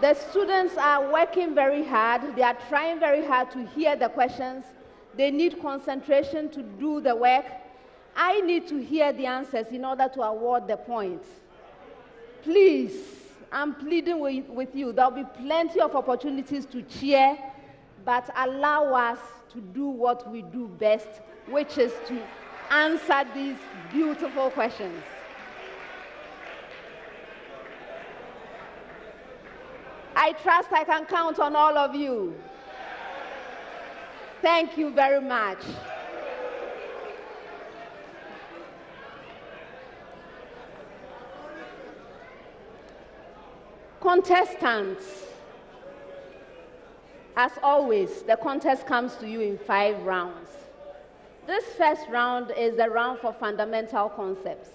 The students are working very hard. They are trying very hard to hear the questions. They need concentration to do the work. I need to hear the answers in order to award the points. Please, I'm pleading with you. There'll be plenty of opportunities to cheer, but allow us to do what we do best, which is to answer these beautiful questions. I trust I can count on all of you. Thank you very much. Contestants, as always, the contest comes to you in 5 rounds. This first round is the round for fundamental concepts.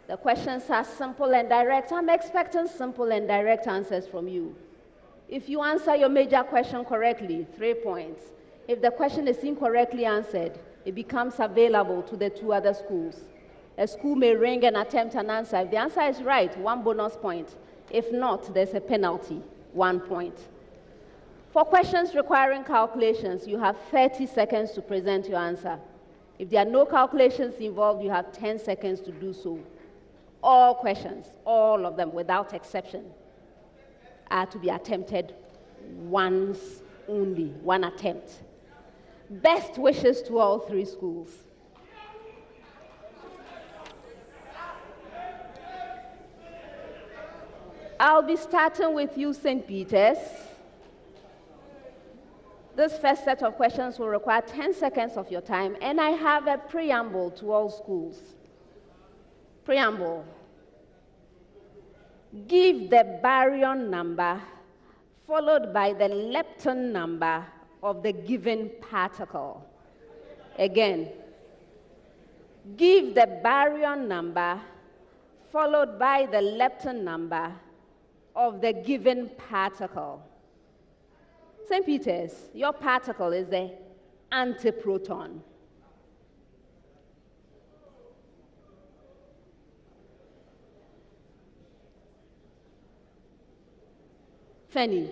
The questions are simple and direct. I'm expecting simple and direct answers from you. If you answer your major question correctly, 3 points. If the question is incorrectly answered, it becomes available to the 2 other schools. A school may ring and attempt an answer. If the answer is right, 1 bonus point. If not, there's a penalty, 1 point. For questions requiring calculations, you have 30 seconds to present your answer. If there are no calculations involved, you have 10 seconds to do so. All questions, all of them without exception, are to be attempted once only, 1 attempt. Best wishes to all 3 schools. I'll be starting with you, St. Peter's. This first set of questions will require 10 seconds of your time, and I have a preamble to all schools. Preamble. Give the baryon number followed by the lepton number of the given particle. Again. Give the baryon number followed by the lepton number of the given particle. St. Peter's, your particle is the antiproton. Fanny.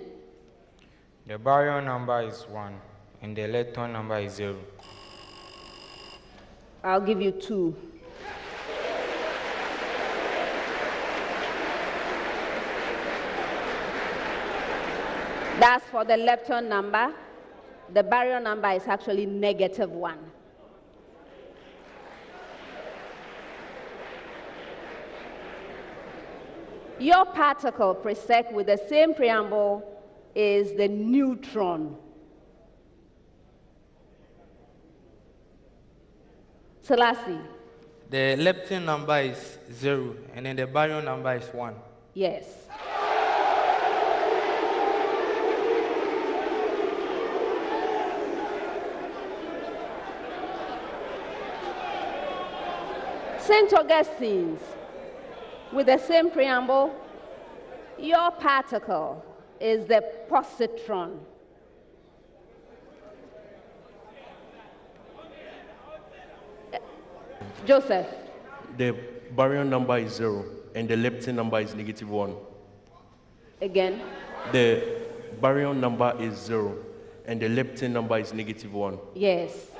The baryon number is 1 and the lepton number is 0. I'll give you 2. That's for the lepton number. The baryon number is actually -1. Your particle, presec, with the same preamble, is the neutron. Selassie. The lepton number is 0, and then the baryon number is 1. Yes. St. Augustine's, with the same preamble, your particle is the positron. Joseph. The baryon number is 0, and the lepton number is -1. Again. The baryon number is 0, and the lepton number is -1. Yes.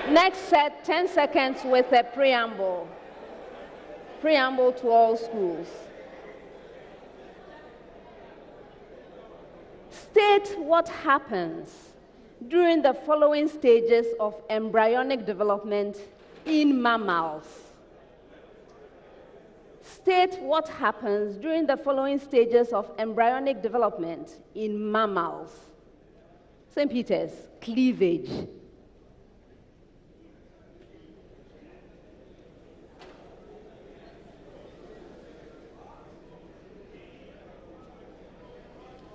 Next set, 10 seconds with a preamble. Preamble to all schools. State what happens during the following stages of embryonic development in mammals. State what happens during the following stages of embryonic development in mammals. St. Peter's, cleavage.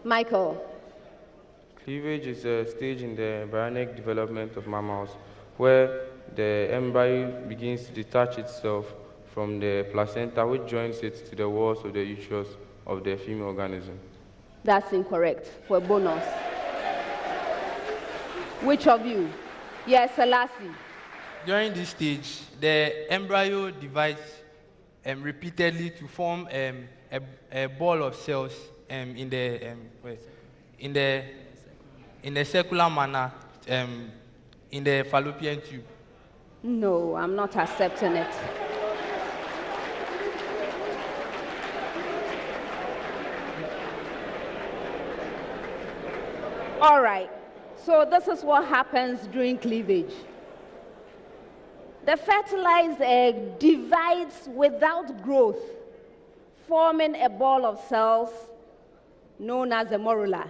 Michael. Cleavage is a stage in the embryonic development of mammals where the embryo begins to detach itself from the placenta, which joins it to the walls of the uterus of the female organism. That's incorrect. For a bonus. Which of you? Yes, Selassie. During this stage, the embryo divides repeatedly to form a ball of cells in the in a circular manner in the fallopian tube. No, I'm not accepting it. All right, so this is what happens during cleavage. The fertilized egg divides without growth, forming a ball of cells known as a morula.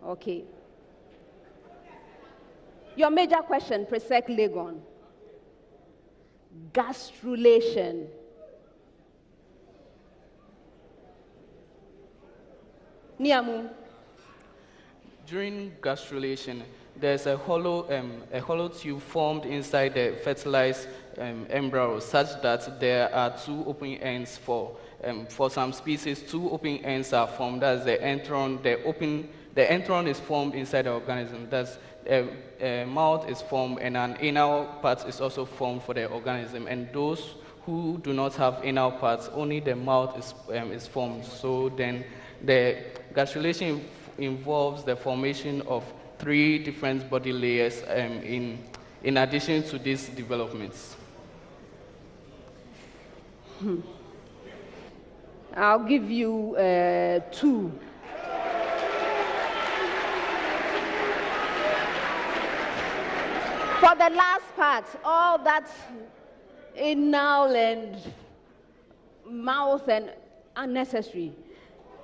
Okay. Your major question, Presec Legon. Gastrulation. Niamu. During gastrulation, there's a hollow tube formed inside the fertilized embryo, such that there are two open ends for some species. Two open ends are formed. That's the antron. The antron is formed inside the organism. That's a mouth is formed, and an anal part is also formed for the organism. And those who do not have anal parts, only the mouth is formed. So then, the gastrulation involves the formation of 3 different body layers in addition to these developments. I'll give you 2. For the last part, all that anal and mouth and unnecessary.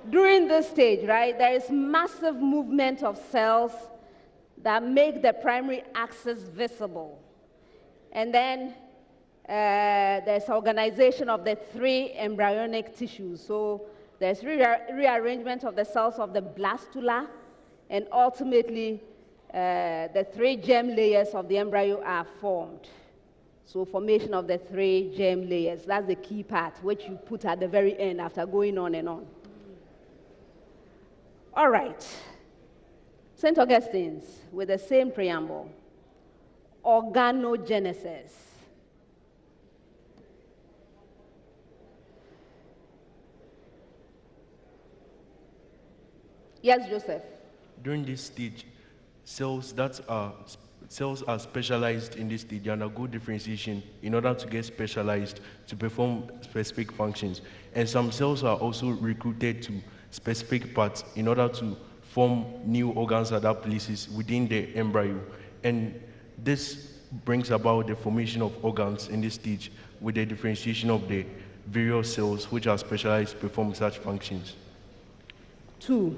During this stage, right, there is massive movement of cells that make the primary axis visible. And then there's organization of the 3 embryonic tissues. So there's rearrangement of the cells of the blastula, and ultimately the 3 germ layers of the embryo are formed. So formation of the 3 germ layers, that's the key part, which you put at the very end after going on and on. All right. St. Augustine's, with the same preamble, organogenesis. Yes, Joseph. During this stage, cells are specialized in this stage and undergo differentiation in order to get specialized to perform specific functions. And some cells are also recruited to specific parts in order to form new organs at other places within the embryo. And this brings about the formation of organs in this stage with the differentiation of the various cells which are specialized to perform such functions. 2.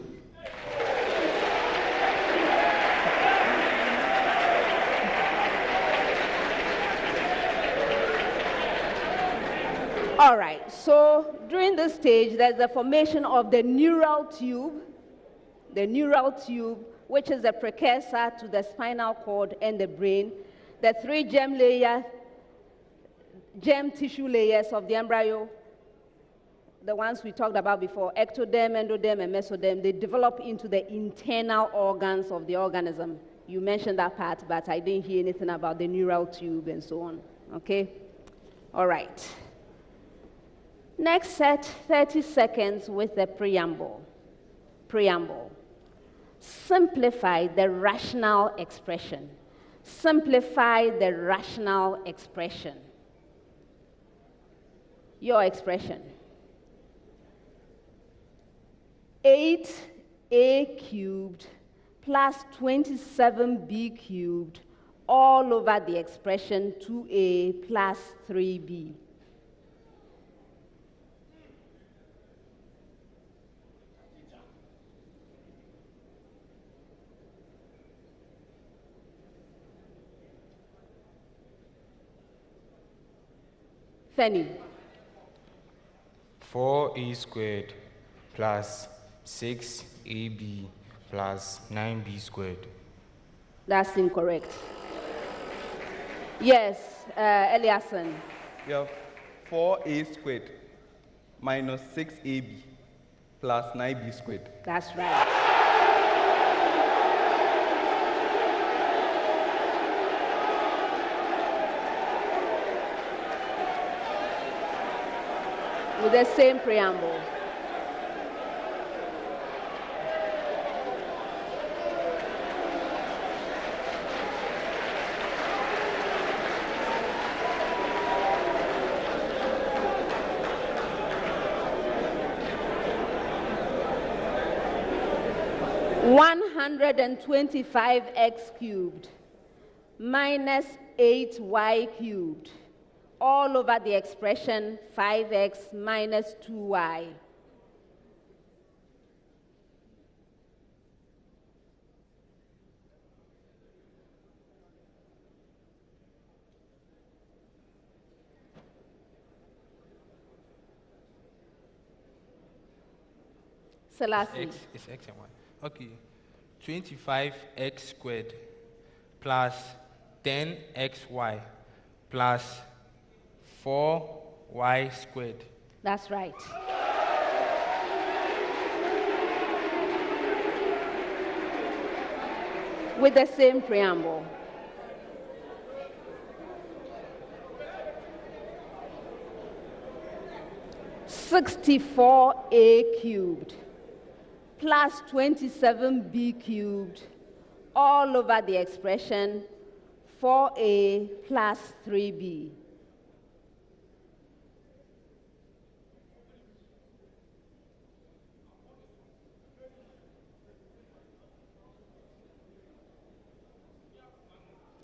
All right, so during this stage, there's the formation of the neural tube, which is a precursor to the spinal cord and the brain. The 3 germ tissue layers of the embryo, the ones we talked about before, ectoderm, endoderm, and mesoderm, they develop into the internal organs of the organism. You mentioned that part, but I didn't hear anything about the neural tube and so on, okay? All right. Next set, 30 seconds with the preamble. Preamble. Simplify the rational expression. Simplify the rational expression. Your expression. 8a cubed plus 27b cubed all over the expression 2a plus 3b. Fanny. 4a squared plus 6ab plus 9b squared. That's incorrect. Yes, Eliason. We have 4a squared minus 6ab plus 9b squared. That's right. with the same preamble. One 125x cubed minus 8y cubed all over the expression 5x minus 2y. Selassie. It's x and y. Okay. 25x squared plus 10xy plus 4y squared. That's right. With the same preamble. (64a cubed plus 27b cubed all over the expression 4a plus 3b.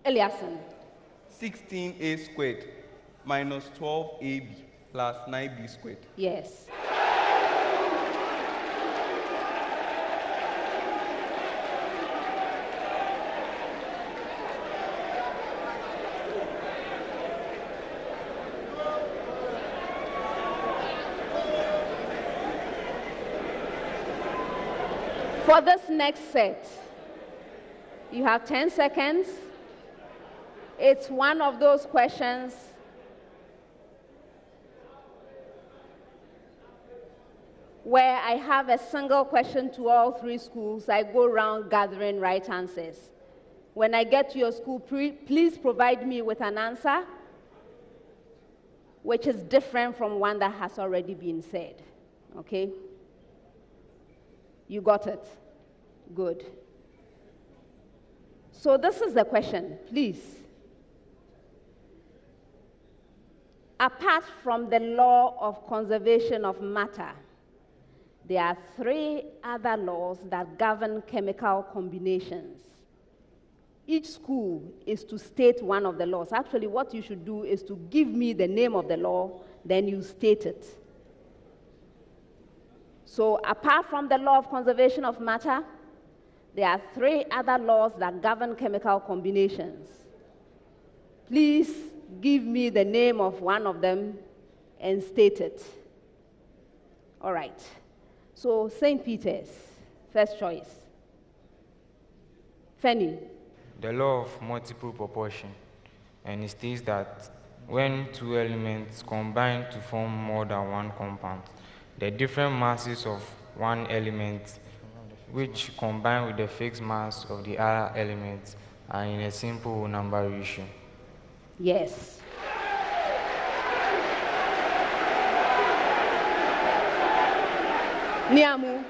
Eliason. 16a squared minus 12ab plus 9b squared. Yes. For this next set, you have 10 seconds. It's one of those questions where I have a single question to all three schools. I go around gathering right answers. When I get to your school, please provide me with an answer which is different from one that has already been said. Okay? You got it? Good. So this is the question, please. Apart from the law of conservation of matter, there are three other laws that govern chemical combinations. Each school is to state one of the laws. Actually, what you should do is to give me the name of the law, then you state it. So apart from the law of conservation of matter, there are three other laws that govern chemical combinations. Please give me the name of one of them and state it. All right. So St. Peter's, first choice. Fanny. The law of multiple proportion, and it states that when two elements combine to form more than one compound, the different masses of one element, which combine with the fixed mass of the other elements, are in a simple number ratio. Yes. Niamu.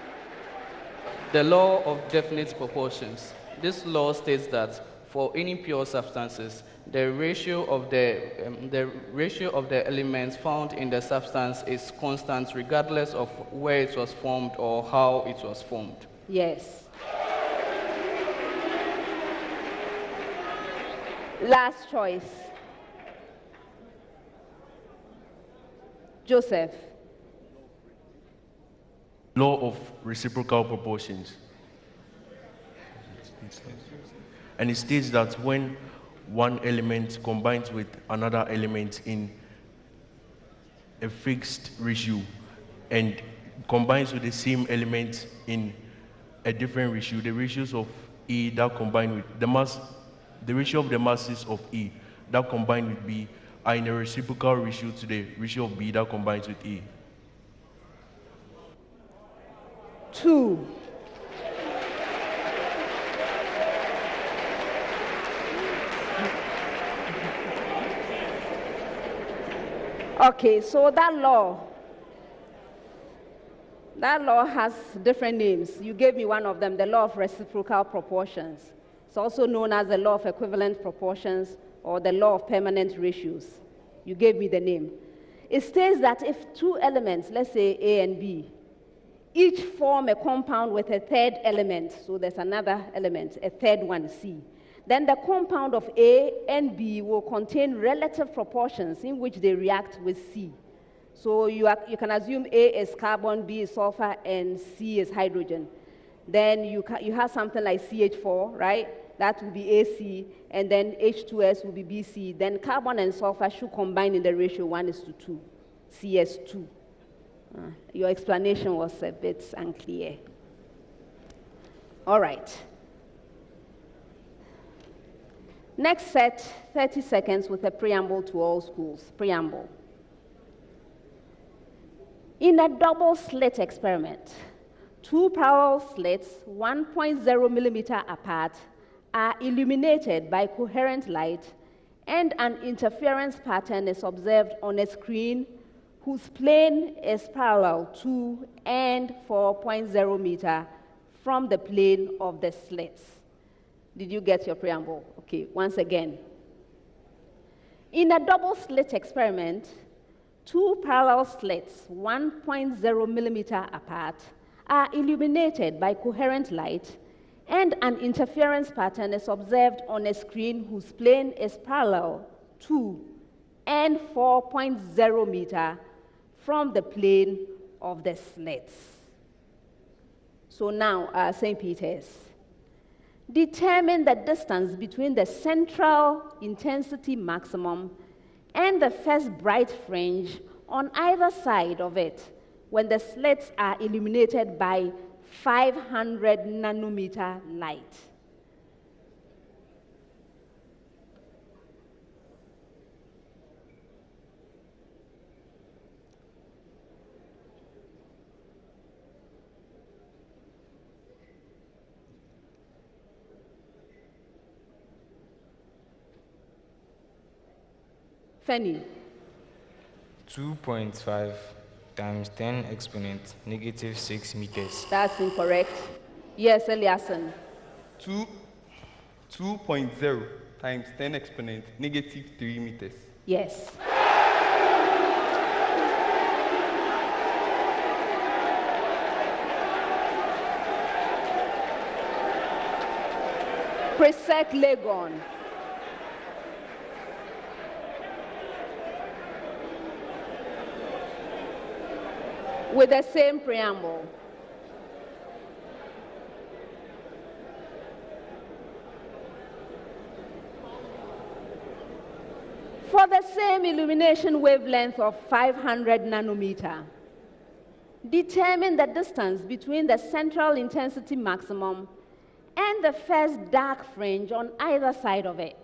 The law of definite proportions. This law states that for any pure substances, the ratio of the elements found in the substance is constant regardless of where it was formed or how it was formed. Yes. Last choice. Joseph. Law of reciprocal proportions. And it states that when one element combines with another element in a fixed ratio and combines with the same element in a different ratio, the ratios of E that combine with the mass, the ratio of the masses of E that combine with B are in a reciprocal ratio to the ratio of B that combines with E. 2. Okay, so that law That law has different names. You gave me one of them, the law of reciprocal proportions. It's also known as the law of equivalent proportions or the law of permanent ratios. You gave me the name. It states that if two elements, let's say A and B, each form a compound with a third element, so there's another element, a third one, C, then the compound of A and B will contain relative proportions in which they react with C. So you can assume A is carbon, B is sulfur, and C is hydrogen. Then you have something like CH4, right? That will be AC, and then H2S will be BC. Then carbon and sulfur should combine in the ratio 1:2, CS2. Your explanation was a bit unclear. All right. Next set, 30 seconds with a preamble to all schools. Preamble. In a double slit experiment, two parallel slits 1.0 millimeter apart are illuminated by coherent light, and an interference pattern is observed on a screen whose plane is parallel to and 4.0 meter from the plane of the slits. Did you get your preamble? Okay, once again. In a double slit experiment, two parallel slits 1.0 millimeter apart are illuminated by coherent light, and an interference pattern is observed on a screen whose plane is parallel to and 4.0 meter from the plane of the slits. So now, St. Peter's. Determine the distance between the central intensity maximum and the first bright fringe on either side of it when the slits are illuminated by 500 nanometer light. Fanny. 2.5 times 10 exponent negative 6 meters. That's incorrect. Yes, Eliason. 2.0 times 10 exponent negative 3 meters. Yes. Presec Legon. With the same preamble. For the same illumination wavelength of 500 nanometer, determine the distance between the central intensity maximum and the first dark fringe on either side of it.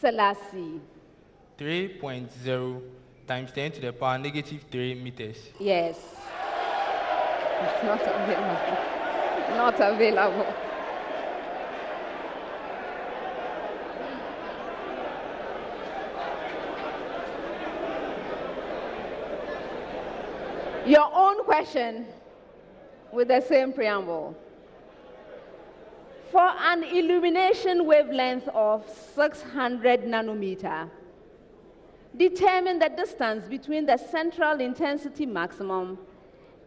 Selassie. 3.0 times 10 to the power negative 3 meters. Yes. It's not available. Not available. Your own question with the same preamble. For an illumination wavelength of 600 nanometer, determine the distance between the central intensity maximum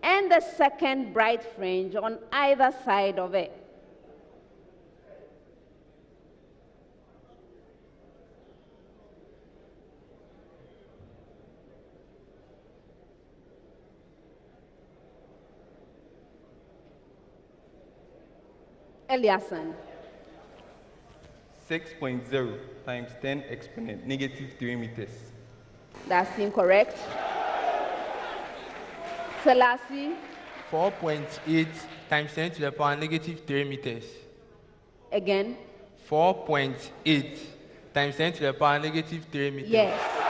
and the second bright fringe on either side of it. Eliason. 6.0 times 10 exponent negative 3 meters. That's incorrect. Selassie. 4.8 times 10 to the power negative 3 meters. Again. 4.8 times 10 to the power negative 3 meters. Yes.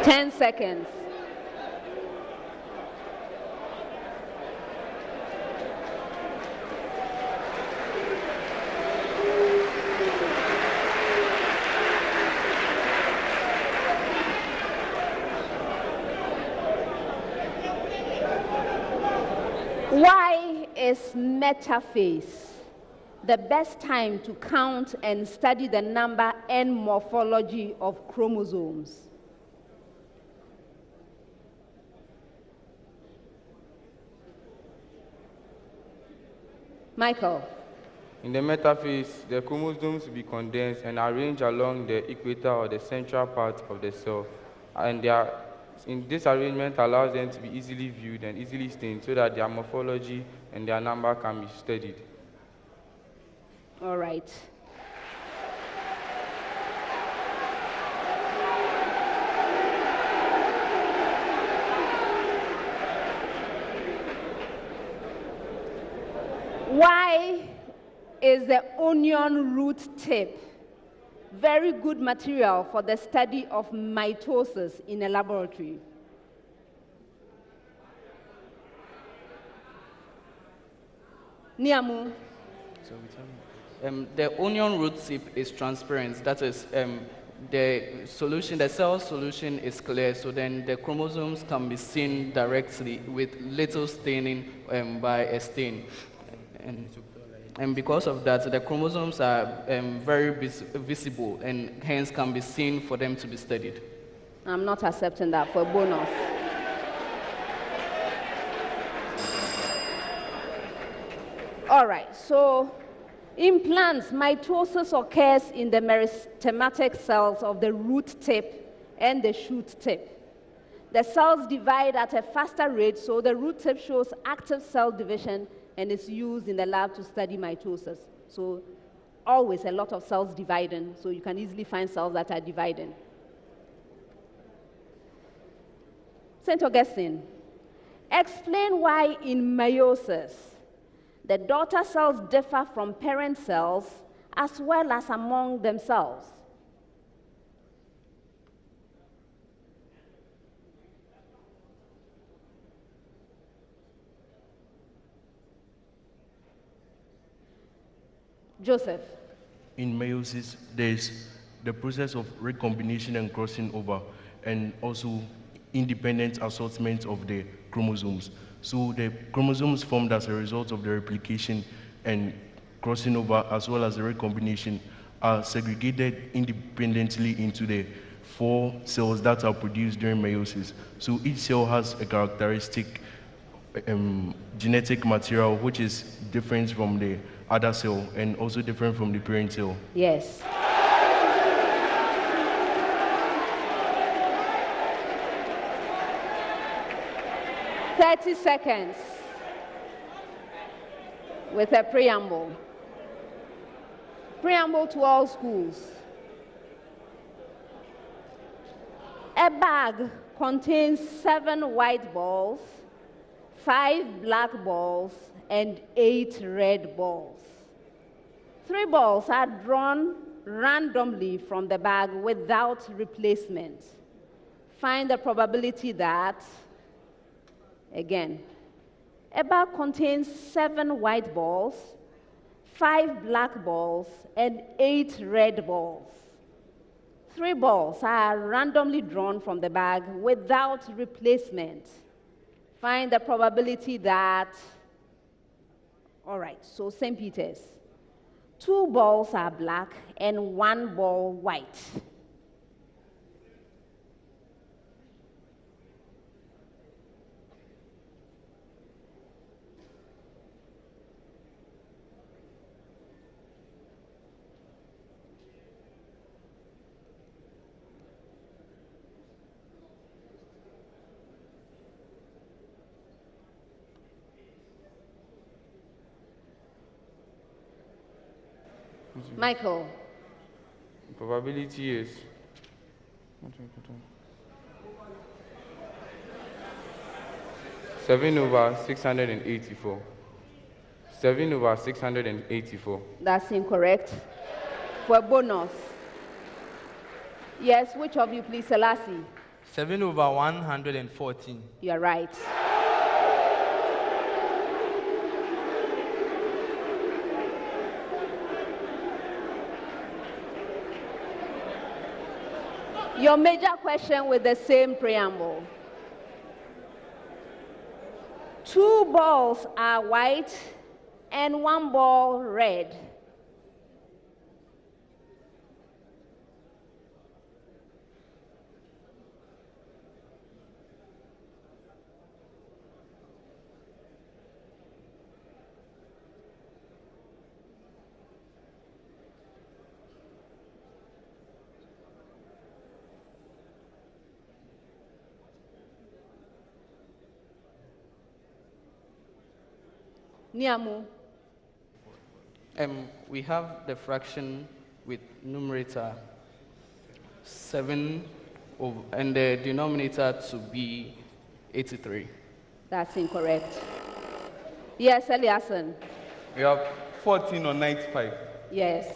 Ten seconds. Why is metaphase the best time to count and study the number and morphology of chromosomes? Michael. In the metaphase, the chromosomes will be condensed and arranged along the equator or the central part of the cell. And in this arrangement allows them to be easily viewed and easily stained so that their morphology and their number can be studied. All right. Why is the onion root tip very good material for the study of mitosis in a laboratory? Niamu. The onion root tip is transparent. That is, the cell solution is clear, so then the chromosomes can be seen directly with little staining by a stain. And because of that, the chromosomes are very visible and hence can be seen for them to be studied. I'm not accepting that for a bonus. All right, so in plants, mitosis occurs in the meristematic cells of the root tip and the shoot tip. The cells divide at a faster rate, so the root tip shows active cell division and is used in the lab to study mitosis. So always a lot of cells dividing, so you can easily find cells that are dividing. St. Augustine, explain why in meiosis the daughter cells differ from parent cells as well as among themselves. Joseph. In meiosis, there's the process of recombination and crossing over, and also independent assortment of the chromosomes. So the chromosomes formed as a result of the replication and crossing over, as well as the recombination, are segregated independently into the 4 cells that are produced during meiosis. So each cell has a characteristic genetic material which is different from the other cell and also different from the parent cell. Yes. "30 seconds with a preamble. Preamble to all schools. A bag contains 7 white balls, 5 black balls, and 8 red balls. 3 balls are drawn randomly from the bag without replacement. Find the probability that, again, a bag contains 7 white balls, 5 black balls, and 8 red balls. 3 balls are randomly drawn from the bag without replacement. Find the probability that, all right, so St. Peter's. 2 balls are black and 1 ball white. Michael. The probability is 7/684. 7/684. That's incorrect. For a bonus. Yes, which of you, please, Selassie? 7/114. You are right. Your major question with the same preamble. 2 balls are white and 1 ball red. Niamu. We have the fraction with numerator 7 and the denominator to be 83. That's incorrect. Yes, Eliason. We have 14 on 95. Yes.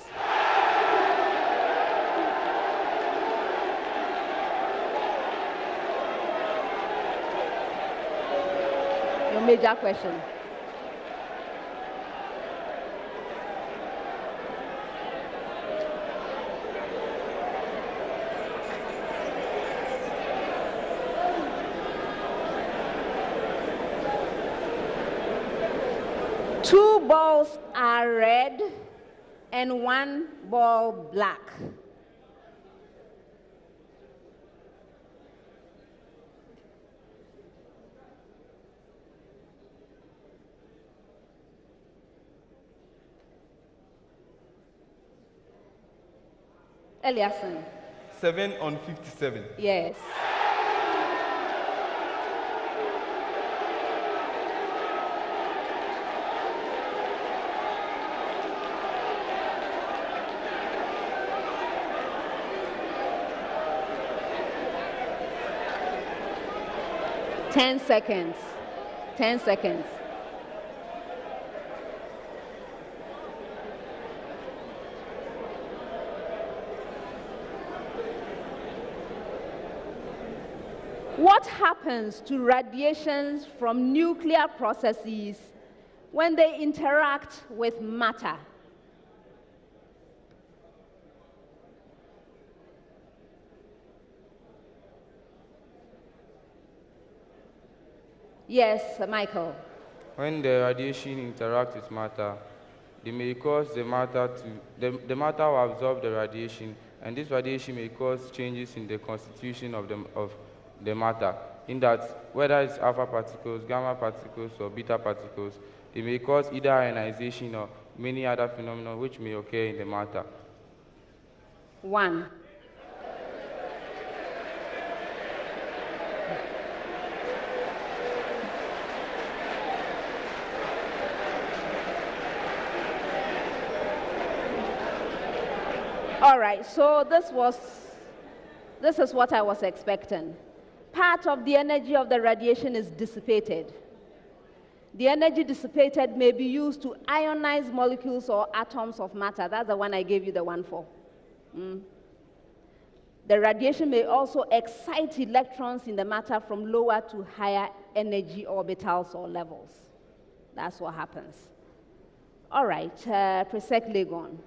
Your major question. Two balls are red and 1 ball black. Eliason. 7 on 57. Yes. Ten seconds. 10 seconds. What happens to radiations from nuclear processes when they interact with matter? Yes, Michael. When the radiation interacts with matter, they may cause the matter the matter will absorb the radiation, and this radiation may cause changes in the constitution of the matter, in that whether it's alpha particles, gamma particles, or beta particles, they may cause either ionization or many other phenomena which may occur in the matter. 1. All right, so this is what I was expecting. Part of the energy of the radiation is dissipated. The energy dissipated may be used to ionize molecules or atoms of matter. That's the one I gave you the one for. The radiation may also excite electrons in the matter from lower to higher energy orbitals or levels. That's what happens. All right, Presec Legon.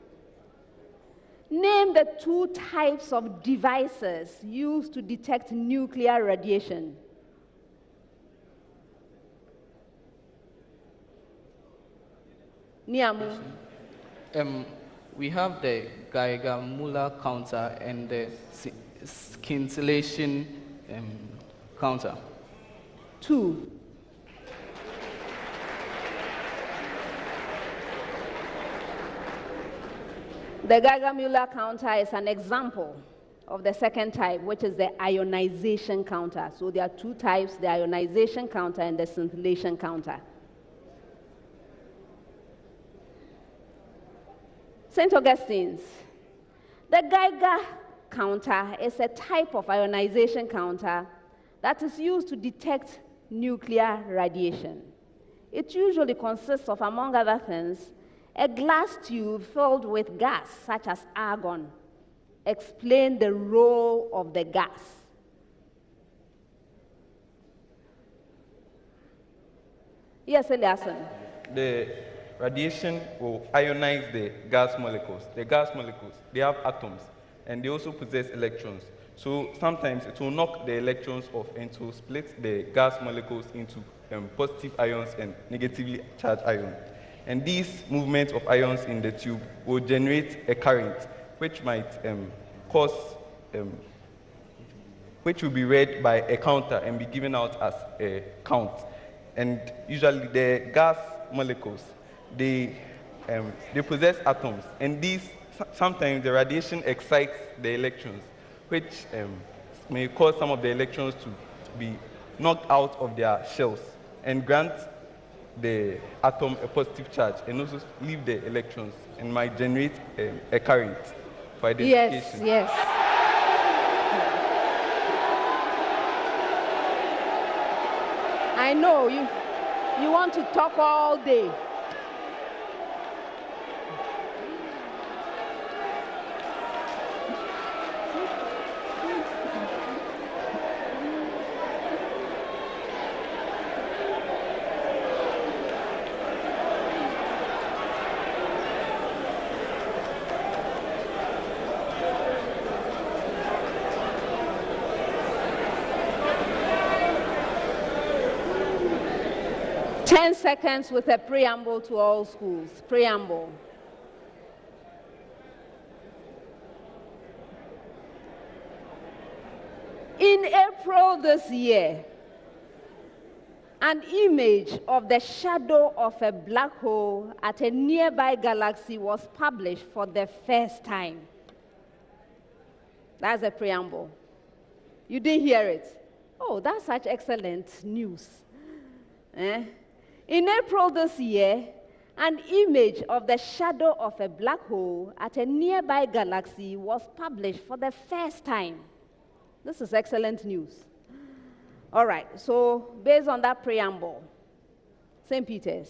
Name the 2 types of devices used to detect nuclear radiation. Niamu. We have the Geiger-Müller counter and the scintillation counter. 2. The Geiger-Müller counter is an example of the second type, which is the ionization counter. So there are 2 types, the ionization counter and the scintillation counter. St. Augustine's. The Geiger counter is a type of ionization counter that is used to detect nuclear radiation. It usually consists of, among other things, a glass tube filled with gas, such as argon. Explain the role of the gas. Yes, Eliason. The radiation will ionize the gas molecules. The gas molecules, they have atoms, and they also possess electrons. So sometimes it will knock the electrons off and to split the gas molecules into positive ions and negatively charged ions. And these movements of ions in the tube will generate a current, which might cause, which will be read by a counter and be given out as a count. And usually the gas molecules, they possess atoms, and these sometimes the radiation excites the electrons, which may cause some of the electrons to be knocked out of their shells and grant the atom a positive charge, and also leave the electrons, and might generate a current for identification. Yes, yes. I know you want to talk all day. Seconds with a preamble to all schools. Preamble. In April this year, an image of the shadow of a black hole at a nearby galaxy was published for the first time. That's a preamble. You didn't hear it? Oh, that's such excellent news. In April this year, an image of the shadow of a black hole at a nearby galaxy was published for the first time. This is excellent news. All right, so based on that preamble, St. Peter's,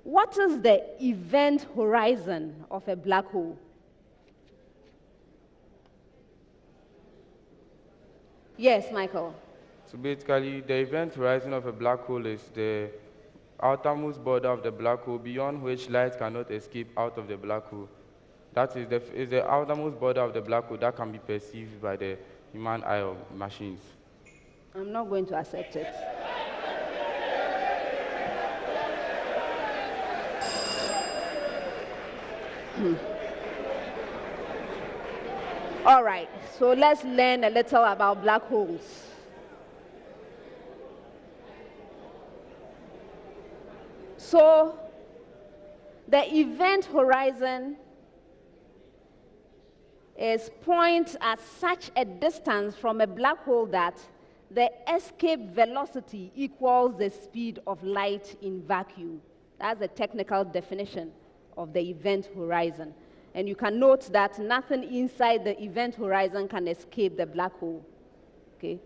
what is the event horizon of a black hole? Yes, Michael. So basically, the event horizon of a black hole is the outermost border of the black hole beyond which light cannot escape out of the black hole. That is the outermost border of the black hole that can be perceived by the human eye or machines. I'm not going to accept it. All right, so let's learn a little about black holes. So, the event horizon is points at such a distance from a black hole that the escape velocity equals the speed of light in vacuum. That's the technical definition of the event horizon. And you can note that nothing inside the event horizon can escape the black hole. Okay?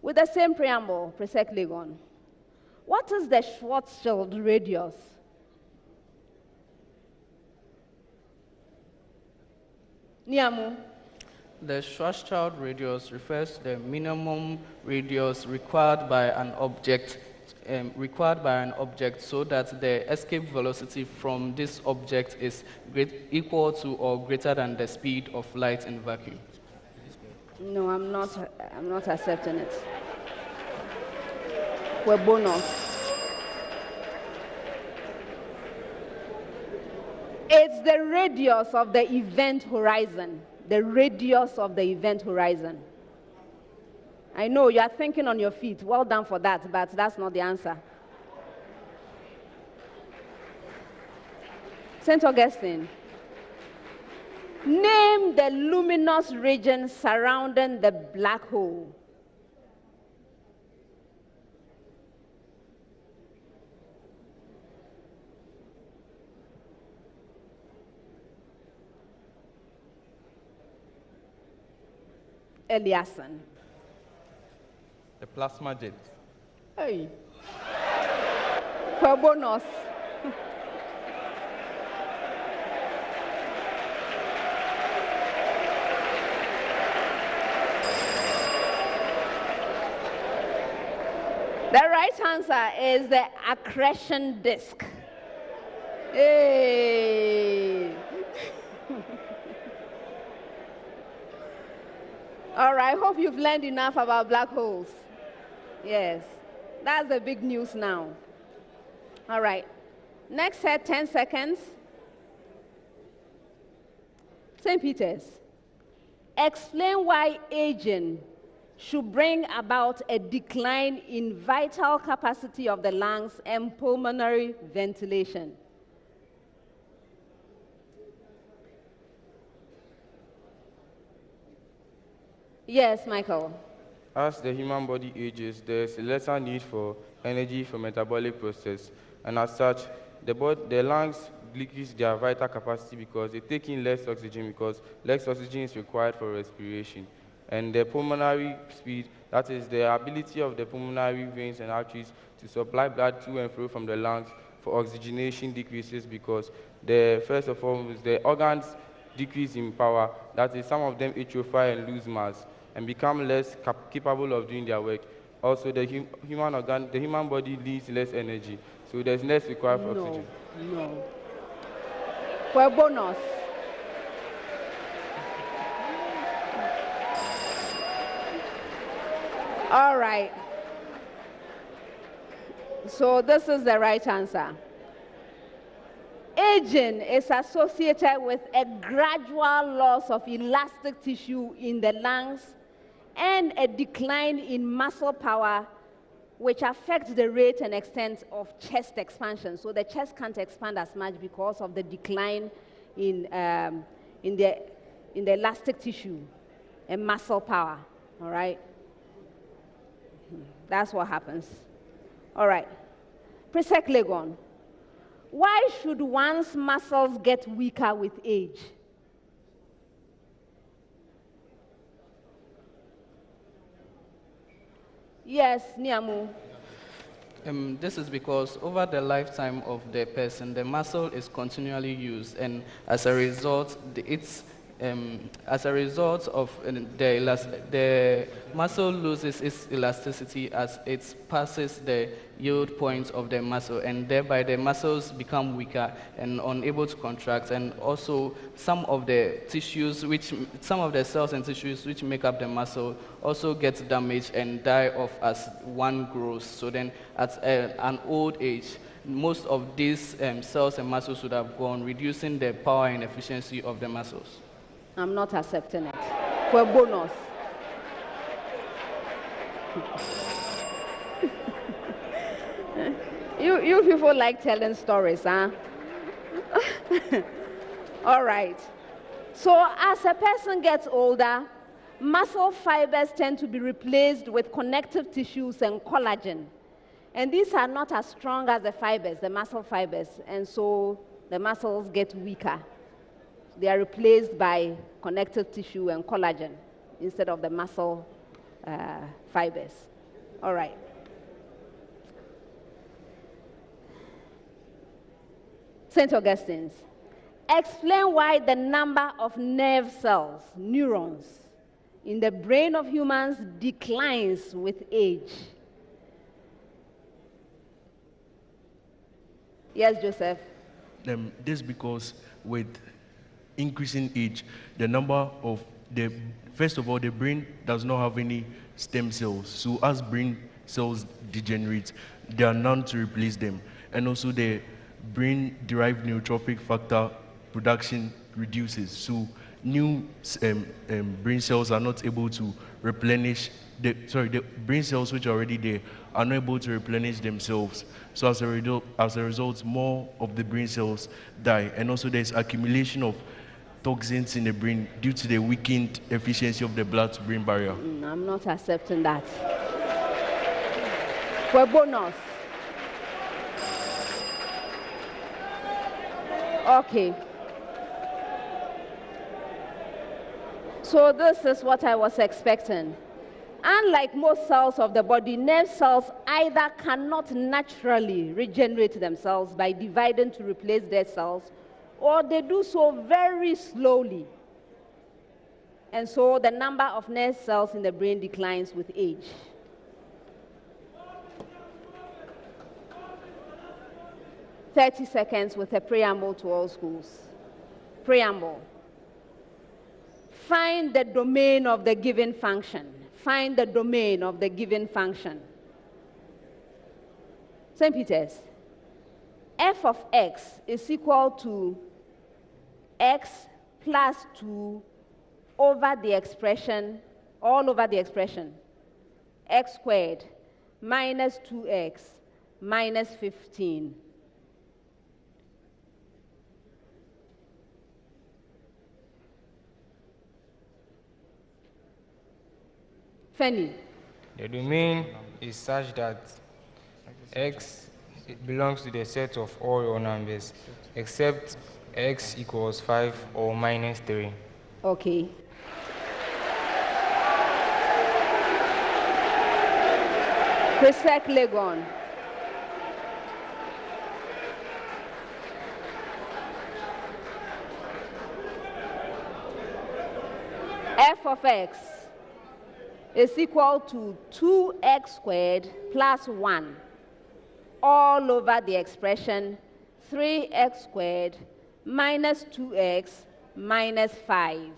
With the same preamble, Presec Legon, what is the Schwarzschild radius? Niamu? The Schwarzschild radius refers to the minimum radius required by an object so that the escape velocity from this object is equal to or greater than the speed of light in vacuum. No, I'm not accepting it. We're bonus. It's the radius of the event horizon. The radius of the event horizon. I know you are thinking on your feet. Well done for that, but that's not the answer. St. Augustine. Name the luminous region surrounding the black hole. Eliasson. The plasma jet. Hey. For bonus. The right answer is the accretion disk. Hey. All right, hope you've learned enough about black holes. Yes, that's the big news now. All right, next set, 10 seconds. St. Peter's, explain why aging should bring about a decline in vital capacity of the lungs and pulmonary ventilation. Yes, Michael. As the human body ages, there is a lesser need for energy for metabolic process, and as such, the lungs decrease their vital capacity because they take in less oxygen because less oxygen is required for respiration. And the pulmonary speed, that is the ability of the pulmonary veins and arteries to supply blood to and fro from the lungs for oxygenation decreases because first of all, the organs decrease in power, that is some of them atrophy and lose mass and become less capable of doing their work. Also, the human body needs less energy, so there's less required for oxygen. No. For a bonus. All right. So this is the right answer. Aging is associated with a gradual loss of elastic tissue in the lungs and a decline in muscle power, which affects the rate and extent of chest expansion. So the chest can't expand as much because of the decline in the elastic tissue and muscle power. All right? That's what happens. All right. Prisek Legon. Why should one's muscles get weaker with age? Yes, Niamu. This is because over the lifetime of the person, the muscle is continually used, and as a result, the muscle loses its elasticity as it passes the yield point of the muscle, and thereby the muscles become weaker and unable to contract, and also some of the cells and tissues which make up the muscle also get damaged and die off as one grows. So then at an old age, most of these cells and muscles would have gone, reducing the power and efficiency of the muscles. I'm not accepting it. For a bonus. You people like telling stories, huh? All right. So as a person gets older, muscle fibers tend to be replaced with connective tissues and collagen. And these are not as strong as the fibers, the muscle fibers, and so the muscles get weaker. They are replaced by connective tissue and collagen instead of the muscle fibers. All right. St. Augustine's. Explain why the number of nerve cells, neurons, in the brain of humans declines with age. Yes, Joseph. This because with increasing age, first of all, the brain does not have any stem cells. So as brain cells degenerate, there are none to replace them. And also the brain-derived neurotrophic factor production reduces. So new brain cells are not able to replenish, the brain cells which are already there are not able to replenish themselves. So as a result, more of the brain cells die. And also there's accumulation of toxins in the brain due to the weakened efficiency of the blood-to-brain barrier. I'm not accepting that. For bonus. Okay. So this is what I was expecting. Unlike most cells of the body, nerve cells either cannot naturally regenerate themselves by dividing to replace dead cells, or they do so very slowly. And so the number of nerve cells in the brain declines with age. "30 seconds with a preamble to all schools." Preamble. Find the domain of the given function. Find the domain of the given function. St. Peter's, f of x is equal to x plus 2 over the expression, all over the expression, x squared minus 2x minus 15. Fanny. The domain is such that x belongs to the set of all real numbers except x equals 5 or minus 3. Okay. Presec Legon. F of x is equal to 2x squared plus 1 all over the expression 3x squared minus 2x minus 5.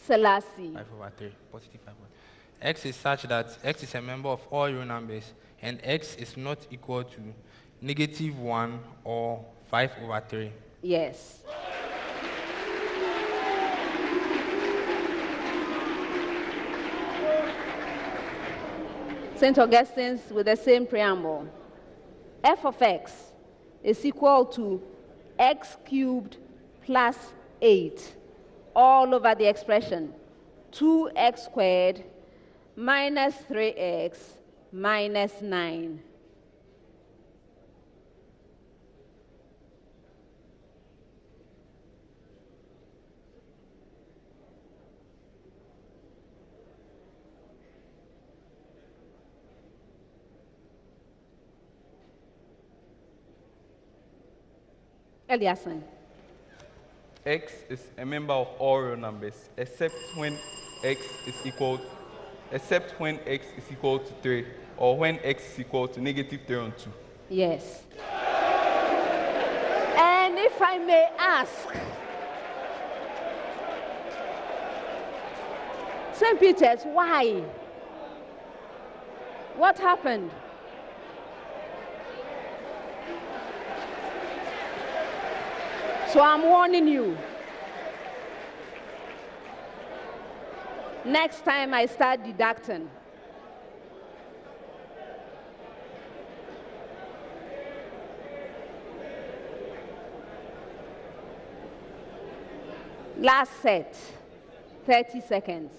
Selassie. 5 over 3, positive 5 over 3. X is such that x is a member of all real numbers, and x is not equal to -1 or 5 over 3. Yes. St. Augustine's with the same preamble. F of x is equal to x cubed plus 8 all over the expression 2x squared minus 3x minus 9. Eliason. X is a member of all real numbers except when x is equal to 3 or when x is equal to -3 on 2. Yes. And if I may ask, St. Peter's, why? What happened? So I'm warning you. Next time I start deducting, last set, 30 seconds.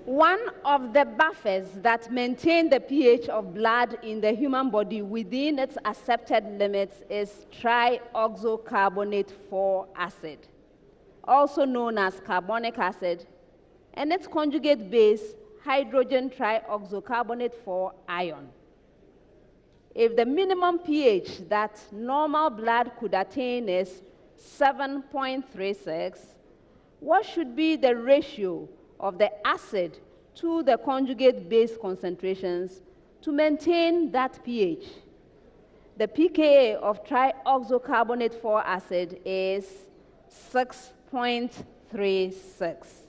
One of the buffers that maintain the pH of blood in the human body within its accepted limits is trioxocarbonate 4 acid, also known as carbonic acid, and its conjugate base, hydrogen trioxocarbonate 4 ion. If the minimum pH that normal blood could attain is 7.36, what should be the ratio of the acid to the conjugate base concentrations to maintain that pH? The pKa of trioxocarbonate 4 acid is 6.36.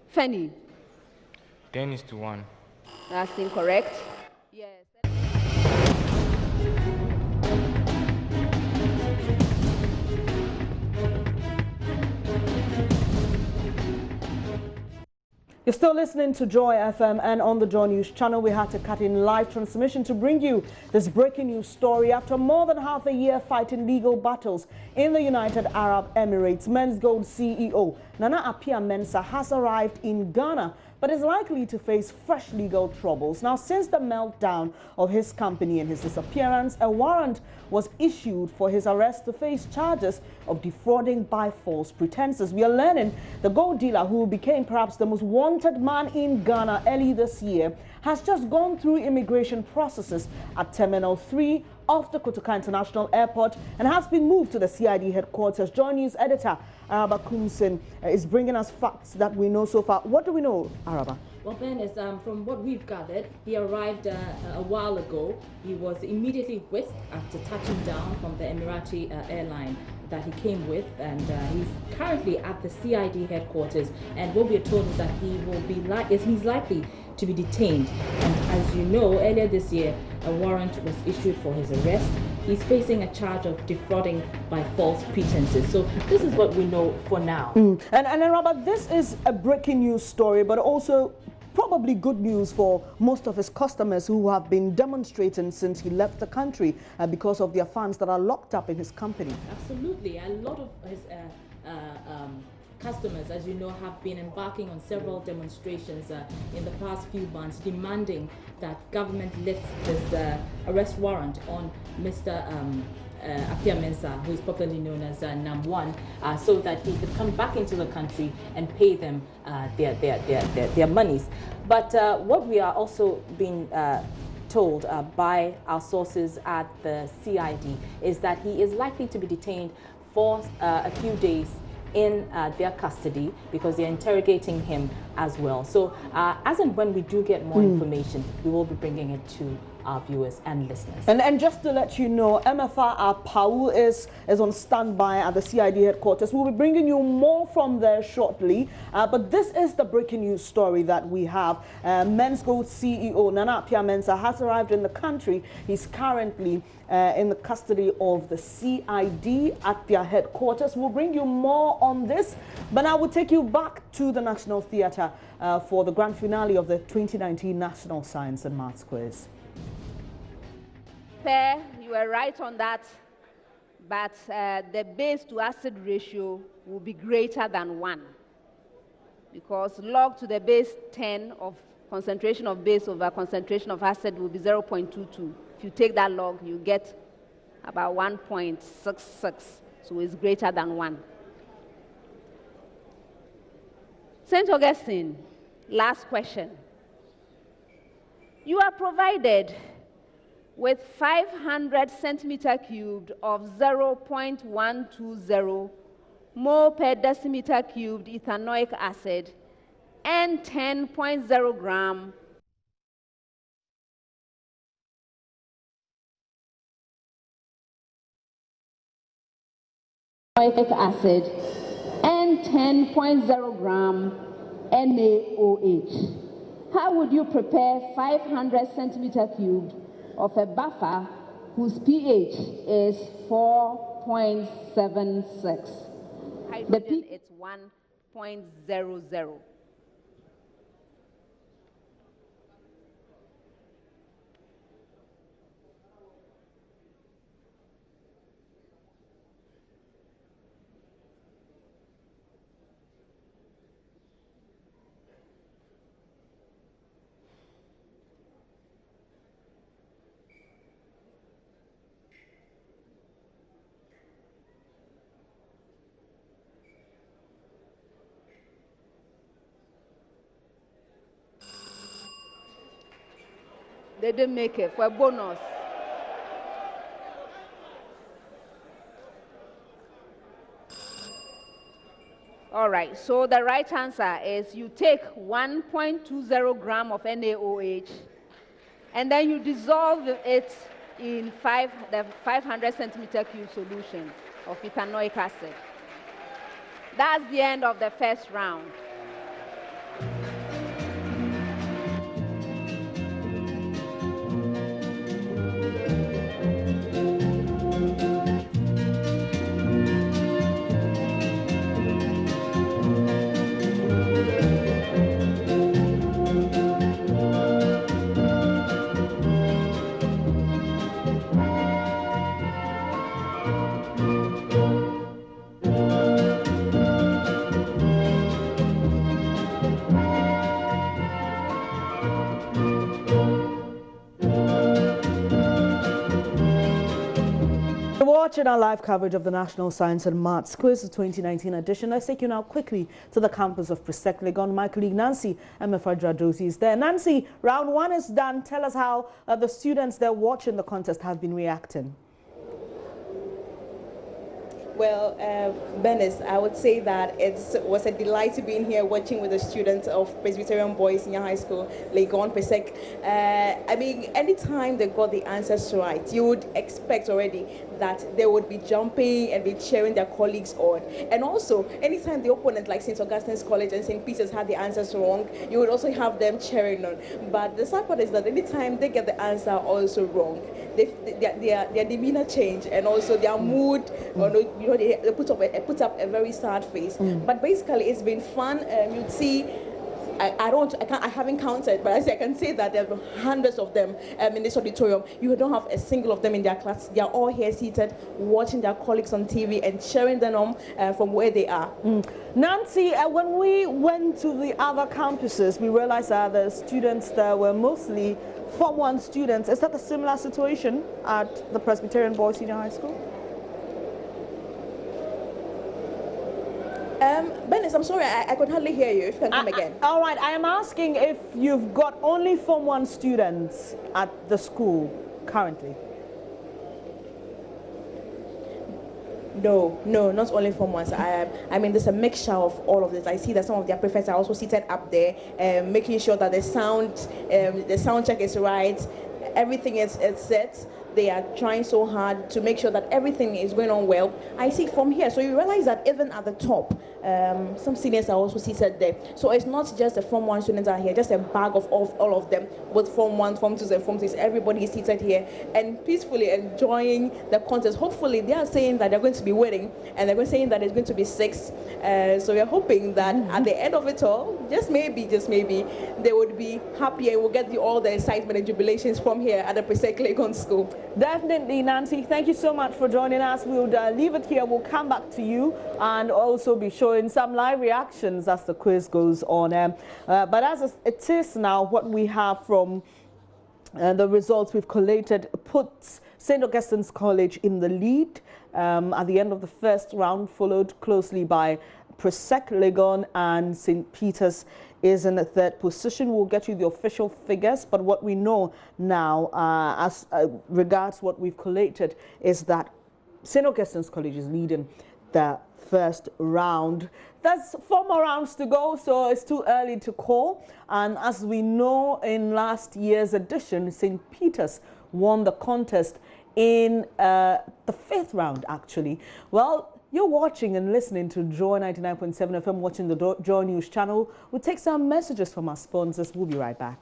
Fanny. 10:1. That's incorrect. Yes. You're still listening to Joy FM, and on the Joy News channel, we had to cut in live transmission to bring you this breaking news story. After more than half a year fighting legal battles in the United Arab Emirates, Men's Gold CEO Nana Appiah Mensah has arrived in Ghana, but is likely to face fresh legal troubles. Now, since the meltdown of his company and his disappearance, a warrant was issued for his arrest to face charges of defrauding by false pretenses. We are learning the gold dealer, who became perhaps the most wanted man in Ghana early this year, has just gone through immigration processes at Terminal 3 of the Kotoka International Airport and has been moved to the CID headquarters. JoyNews editor Araba Kumsin is bringing us facts that we know so far. What do we know, Araba? Well, Ben, is from what we've gathered, he arrived a while ago. He was immediately whisked after touching down from the Emirati airline that he came with, and he's currently at the CID headquarters. And what we are told is that he will be he's likely to be detained. And as you know, earlier this year, a warrant was issued for his arrest. He's facing a charge of defrauding by false pretenses. So this is what we know for now. And Robert, this is a breaking news story, but also probably good news for most of his customers who have been demonstrating since he left the country because of their funds that are locked up in his company. Absolutely. A lot of his customers, as you know, have been embarking on several demonstrations in the past few months, demanding that government lifts this arrest warrant on Mr. Appiah Mensah, who is popularly known as NAM1, so that he could come back into the country and pay them their monies. But what we are also being told by our sources at the CID is that he is likely to be detained for a few days in their custody, because they're interrogating him as well. So as and when we do get more information, we will be bringing it to our viewers and listeners. And just to let you know, MFR Pau is on standby at the CID headquarters. We'll be bringing you more from there shortly. But this is the breaking news story that we have. Men's Gold CEO Nana Appiah Mensah has arrived in the country. He's currently in the custody of the CID at their headquarters. We'll bring you more on this, but I will take you back to the National Theatre for the grand finale of the 2019 National Science and Maths Quiz. You were right on that, but the base to acid ratio will be greater than 1, because log to the base 10 of concentration of base over concentration of acid will be 0.22. If you take that log, you get about 1.66, so it's greater than 1. St. Augustine, last question. You are provided with 500 centimeter cubed of 0.120 mole per decimeter cubed ethanoic acid and 10.0 gram acid and 10.0 gram NaOH. How would you prepare 500 centimeter cubed of a buffer whose pH is 4.76? The pH is 1.00. They didn't make it for a bonus. All right, so the right answer is you take 1.20 gram of NaOH and then you dissolve it in the 500 centimeter cube solution of ethanoic acid. That's the end of the first round. watching our live coverage of the National Science and Maths Quiz 2019 edition. Let's take you now quickly to the campus of Presec Legon. My colleague Nancy Emefadradosi is there. Nancy, round one is done. Tell us how the students there watching the contest have been reacting. Well, Benis, I would say that it was a delight to be in here watching with the students of Presbyterian Boys Senior High School, Legon, Presec. I mean, anytime they got the answers right, you would expect already that they would be jumping and be cheering their colleagues on. And also, anytime the opponent like St. Augustine's College and St. Peter's had the answers wrong, you would also have them cheering on. But the sad part is that anytime they get the answer also wrong, their demeanor change and also their mood, they put up a very sad face. But basically, it's been fun. You'd see. I haven't counted, but I can say that there are hundreds of them in this auditorium. You don't have a single of them in their class. They are all here seated, watching their colleagues on TV and cheering them on from where they are. Nancy, when we went to the other campuses, we realized that the students there were mostly Form 1 students. Is that a similar situation at the Presbyterian Boys Senior High School? Benis, I'm sorry, I could hardly hear you. If you can come again. All right, I am asking if you've got only Form 1 students at the school currently. No, not only Form 1. I mean, there's a mixture of all of this. I see that some of their prefects are also seated up there, making sure that the sound check is right, everything is set. They are trying so hard to make sure that everything is going on well. I see it from here. So you realize that even at the top, some seniors are also seated there. So it's not just the Form 1 students are here, just a bag of all of them, both Form 1, Form 2s and Form 3s. Everybody is seated here and peacefully enjoying the contest. Hopefully they are saying that they're going to be winning and they're saying that it's going to be 6. So we're hoping that at the end of it all, just maybe, they would be happy and we'll get all the excitement and jubilations from here at the Presec Legon School. Definitely, Nancy. Thank you so much for joining us. We'll leave it here. We'll come back to you and also be showing some live reactions as the quiz goes on. But as it is now, what we have from the results we've collated puts St. Augustine's College in the lead at the end of the first round, followed closely by Presec Legon, and St. Peter's is in the third position. We'll get you the official figures, but what we know now as regards what we've collated is that St. Augustine's College is leading the first round. There's 4 more rounds to go, so it's too early to call. And as we know, in last year's edition, St. Peter's won the contest in the 5th round, actually. Well, you're watching and listening to Joy 99.7 FM, watching the Joy News channel. We'll take some messages from our sponsors. We'll be right back.